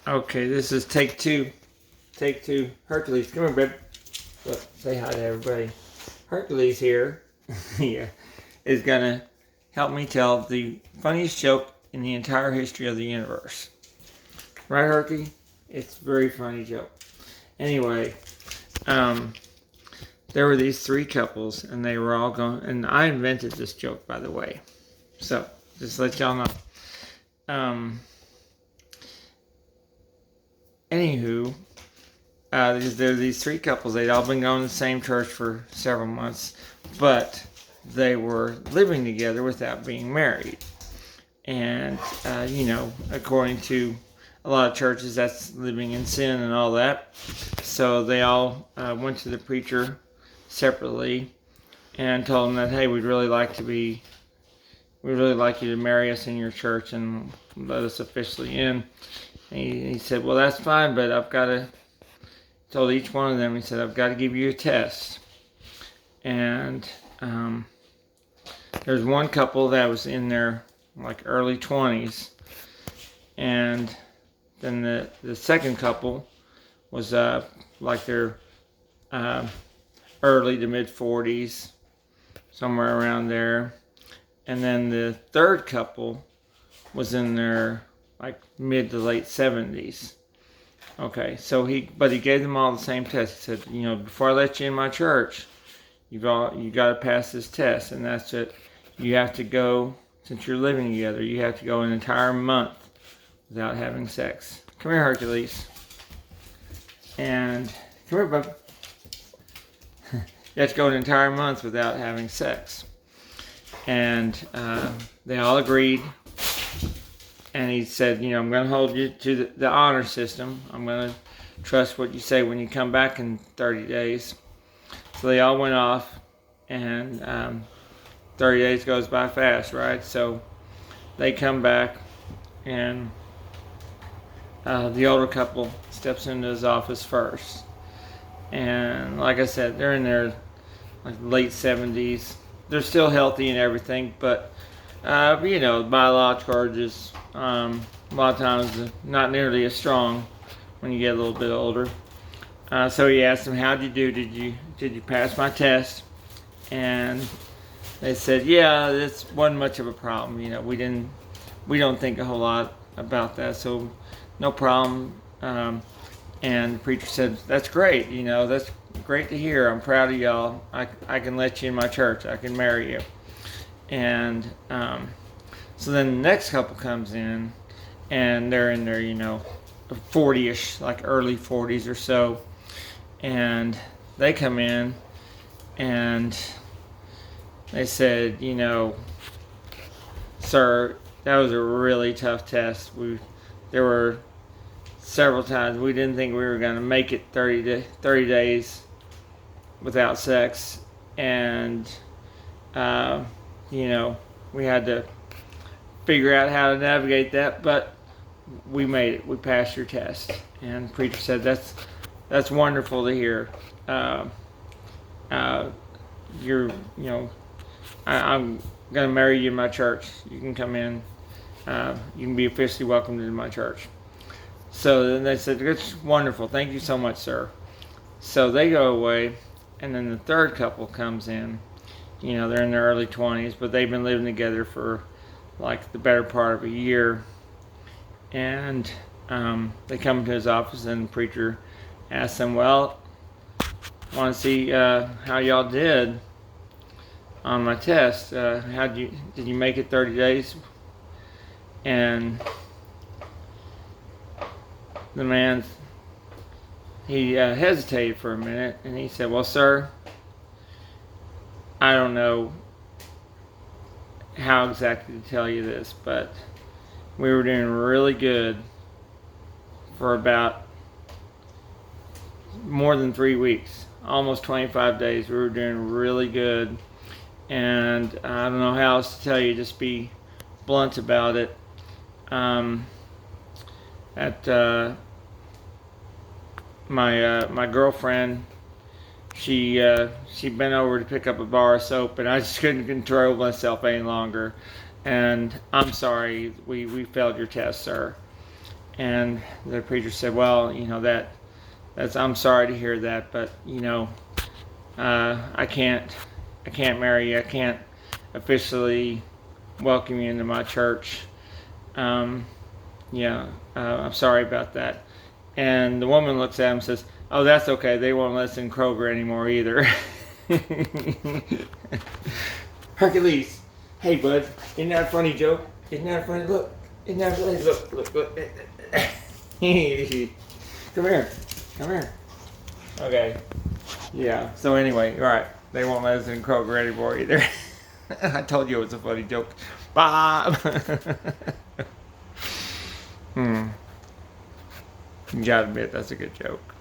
Okay, this is take two. Take two. Hercules, come here, babe. Look, say hi to everybody. Hercules here, yeah, is gonna help me tell the funniest joke in the entire history of the universe. Right, Herky? It's a very funny joke. Anyway, um, there were these three couples, and they were all going. And I invented this joke, by the way. So just let y'all know. Anywho, there were these three couples. They'd all been going to the same church for several months, but they were living together without being married. And, according to a lot of churches, that's living in sin and all that. So they all went to the preacher separately and told him that, hey, we'd really like you to marry us in your church and let us officially in. And he said, well, that's fine, but told each one of them, he said, I've got to give you a test. And there's one couple that was in their early 20s. And then the second couple was their early to mid 40s, somewhere around there. And then the third couple was in their mid to late 70s. Okay, so he gave them all the same test. He said, before I let you in my church, you got to pass this test, and that's it. You have to go, since you're living together, you have to go an entire month without having sex. Come here, Hercules. And come here, bub. You have to go an entire month without having sex. And they all agreed. And he said, I'm going to hold you to the honor system. I'm going to trust what you say when you come back in 30 days. So they all went off, and 30 days goes by fast, right? So they come back, and the older couple steps into his office first. And like I said, they're in their late 70s. They're still healthy and everything, but biological urges, a lot of times not nearly as strong when you get a little bit older. So he asked them, how'd you do? Did you pass my test? And they said, yeah, this wasn't much of a problem. We don't think a whole lot about that, so no problem. And the preacher said, that's great. That's great to hear. I'm proud of y'all. I can let you in my church. I can marry you. And so then the next couple comes in, and they're in their 40ish, early 40s or so, and they come in and they said, sir, that was a really tough test. There were several times we didn't think we were going to make it 30 days without sex, and we had to figure out how to navigate that, but we made it. We passed your test. And the preacher said, that's wonderful to hear. I'm going to marry you in my church. You can come in. You can be officially welcomed into my church. So then they said, that's wonderful. Thank you so much, sir. So they go away, and then the third couple comes in. They're in their early 20s, but they've been living together for the better part of a year. And they come to his office, and the preacher asks them, well, I want to see how y'all did on my test. Did you make it 30 days? And the man, he hesitated for a minute, and he said, well, sir, I don't know how exactly to tell you this, but we were doing really good for about more than 3 weeks, almost 25 days. We were doing really good, and I don't know how else to tell you, just be blunt about it. My girlfriend, she bent over to pick up a bar of soap, and I just couldn't control myself any longer. And I'm sorry, we failed your test, sir. And the preacher said, well, that's I'm sorry to hear that, but I can't marry you. I can't officially welcome you into my church. Yeah, I'm sorry about that. And the woman looks at him and says, oh, that's okay. They won't let us in Kroger anymore either. Hercules, hey bud, isn't that a funny joke? Isn't that a funny look? Isn't that funny? Look. Come here. Okay. Yeah. So anyway, all right. They won't let us in Kroger anymore either. I told you it was a funny joke. Bob. You gotta admit that's a good joke.